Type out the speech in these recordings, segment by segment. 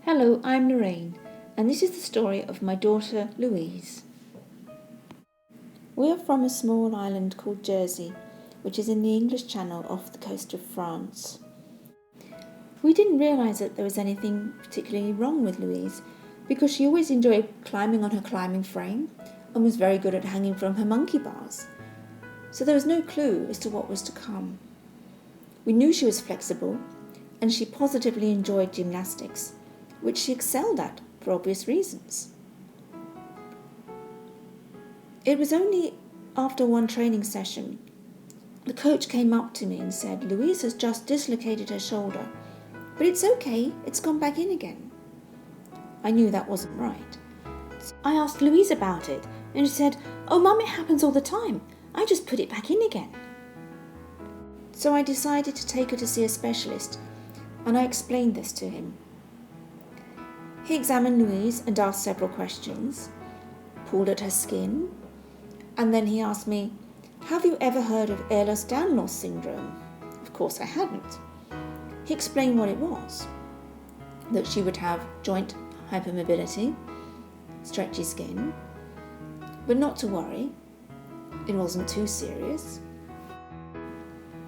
Hello, I'm Lorraine, and this is the story of my daughter Louise. We are from a small island called Jersey, which is in the English Channel off the coast of France. We didn't realise that there was anything particularly wrong with Louise, because she always enjoyed climbing on her climbing frame and was very good at hanging from her monkey bars. So there was no clue as to what was to come. We knew she was flexible, and she positively enjoyed gymnastics, which she excelled at for obvious reasons. It was only after one training session, the coach came up to me and said, "Louise has just dislocated her shoulder, but it's okay, it's gone back in again." I knew that wasn't right. So I asked Louise about it, and she said, "Oh Mum, it happens all the time. I just put it back in again." So I decided to take her to see a specialist, and I explained this to him. He examined Louise and asked several questions, pulled at her skin, and then he asked me, "Have you ever heard of Ehlers-Danlos syndrome?" Of course I hadn't. He explained what it was, that she would have joint hypermobility, stretchy skin, but not to worry, it wasn't too serious.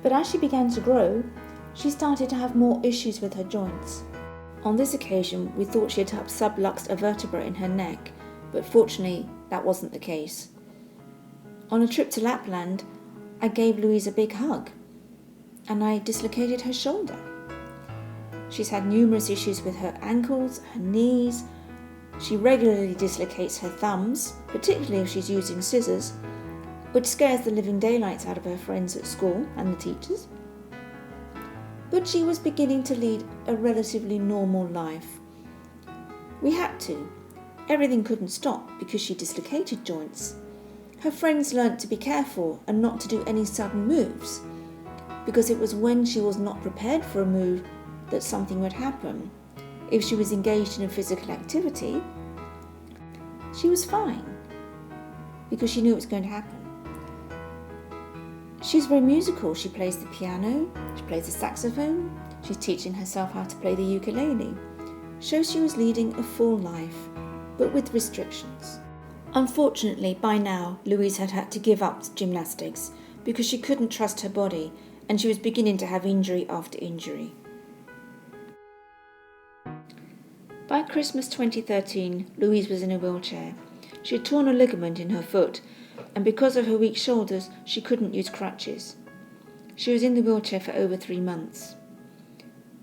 But as she began to grow, she started to have more issues with her joints. On this occasion, we thought she had subluxed a vertebra in her neck, but fortunately that wasn't the case. On a trip to Lapland, I gave Louise a big hug, and I dislocated her shoulder. She's had numerous issues with her ankles, her knees. She regularly dislocates her thumbs, particularly if she's using scissors, which scares the living daylights out of her friends at school and the teachers. But she was beginning to lead a relatively normal life. We had to. Everything couldn't stop because she dislocated joints. Her friends learnt to be careful and not to do any sudden moves, because it was when she was not prepared for a move that something would happen. If she was engaged in a physical activity, she was fine, because she knew it was going to happen. She's very musical. She plays the piano, she plays the saxophone, she's teaching herself how to play the ukulele. Shows she was leading a full life, but with restrictions. Unfortunately, by now, Louise had had to give up gymnastics because she couldn't trust her body and she was beginning to have injury after injury. By Christmas 2013, Louise was in a wheelchair. She had torn a ligament in her foot, and because of her weak shoulders, she couldn't use crutches. She was in the wheelchair for over 3 months.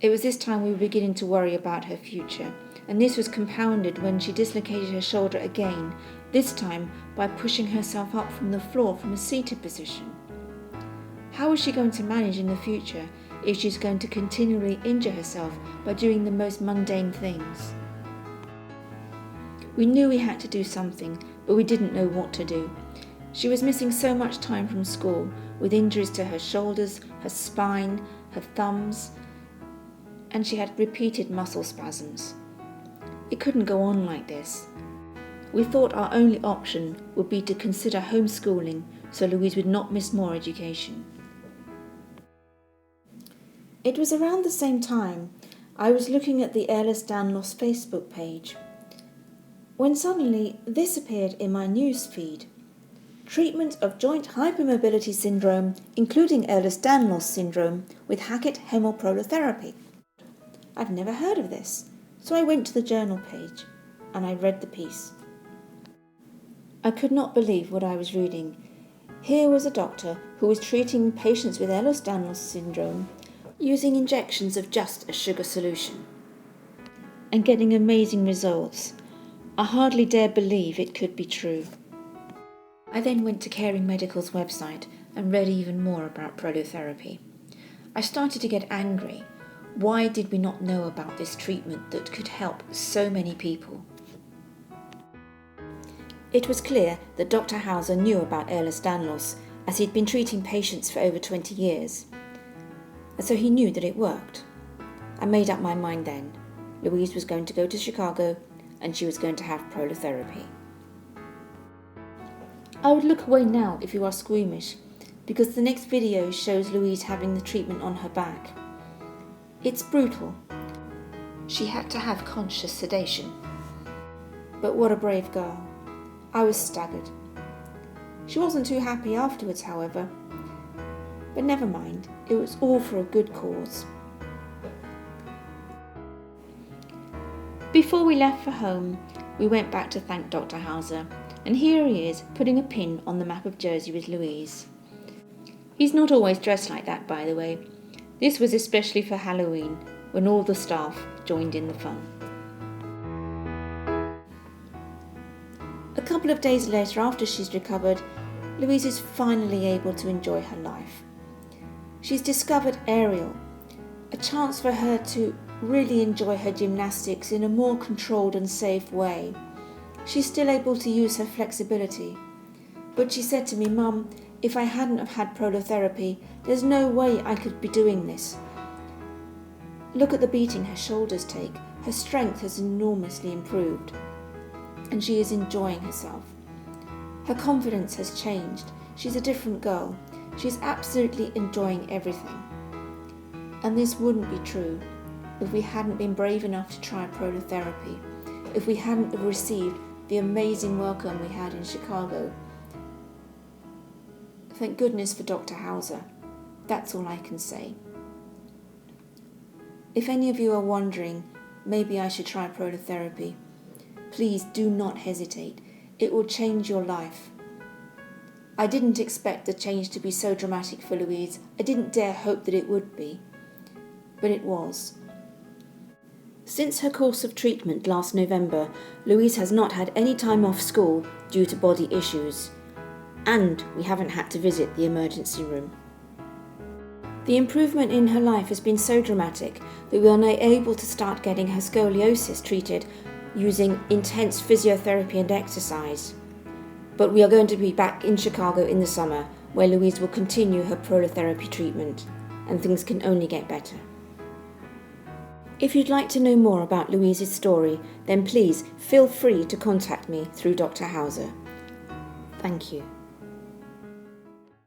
It was this time we were beginning to worry about her future, and this was compounded when she dislocated her shoulder again, this time by pushing herself up from the floor from a seated position. How was she going to manage in the future if she's going to continually injure herself by doing the most mundane things? We knew we had to do something, but we didn't know what to do. She was missing so much time from school, with injuries to her shoulders, her spine, her thumbs, and she had repeated muscle spasms. It couldn't go on like this. We thought our only option would be to consider homeschooling so Louise would not miss more education. It was around the same time I was looking at the Ehlers-Danlos Facebook page, when suddenly this appeared in my news feed. Treatment of joint hypermobility syndrome, including Ehlers-Danlos syndrome, with Hackett Prolotherapy. I've never heard of this, so I went to the journal page and I read the piece. I could not believe what I was reading. Here was a doctor who was treating patients with Ehlers-Danlos syndrome using injections of just a sugar solution and getting amazing results. I hardly dare believe it could be true. I then went to Caring Medical's website and read even more about prolotherapy. I started to get angry. Why did we not know about this treatment that could help so many people? It was clear that Dr. Hauser knew about Ehlers-Danlos, as he'd been treating patients for over 20 years. And so he knew that it worked. I made up my mind then. Louise was going to go to Chicago and she was going to have prolotherapy. I would look away now if you are squeamish, because the next video shows Louise having the treatment on her back. It's brutal. She had to have conscious sedation. But what a brave girl. I was staggered. She wasn't too happy afterwards, however. But never mind, it was all for a good cause. Before we left for home, we went back to thank Dr. Hauser, and here he is, putting a pin on the map of Jersey with Louise. He's not always dressed like that, by the way. This was especially for Halloween, when all the staff joined in the fun. A couple of days later, after she's recovered, Louise is finally able to enjoy her life. She's discovered aerial, a chance for her to really enjoy her gymnastics in a more controlled and safe way. She's still able to use her flexibility. But she said to me, "Mum, if I hadn't have had prolotherapy, there's no way I could be doing this. Look at the beating her shoulders take. Her strength has enormously improved, and she is enjoying herself. Her confidence has changed. She's a different girl. She's absolutely enjoying everything." And this wouldn't be true if we hadn't been brave enough to try prolotherapy, if we hadn't received the amazing welcome we had in Chicago. Thank goodness for Dr. Hauser. That's all I can say. If any of you are wondering, maybe I should try prolotherapy, please do not hesitate. It will change your life. I didn't expect the change to be so dramatic for Louise. I didn't dare hope that it would be, but it was. Since her course of treatment last November, Louise has not had any time off school due to body issues, and we haven't had to visit the emergency room. The improvement in her life has been so dramatic that we are now able to start getting her scoliosis treated using intense physiotherapy and exercise. But we are going to be back in Chicago in the summer, where Louise will continue her prolotherapy treatment, and things can only get better. If you'd like to know more about Louise's story, then please feel free to contact me through Dr. Hauser. Thank you.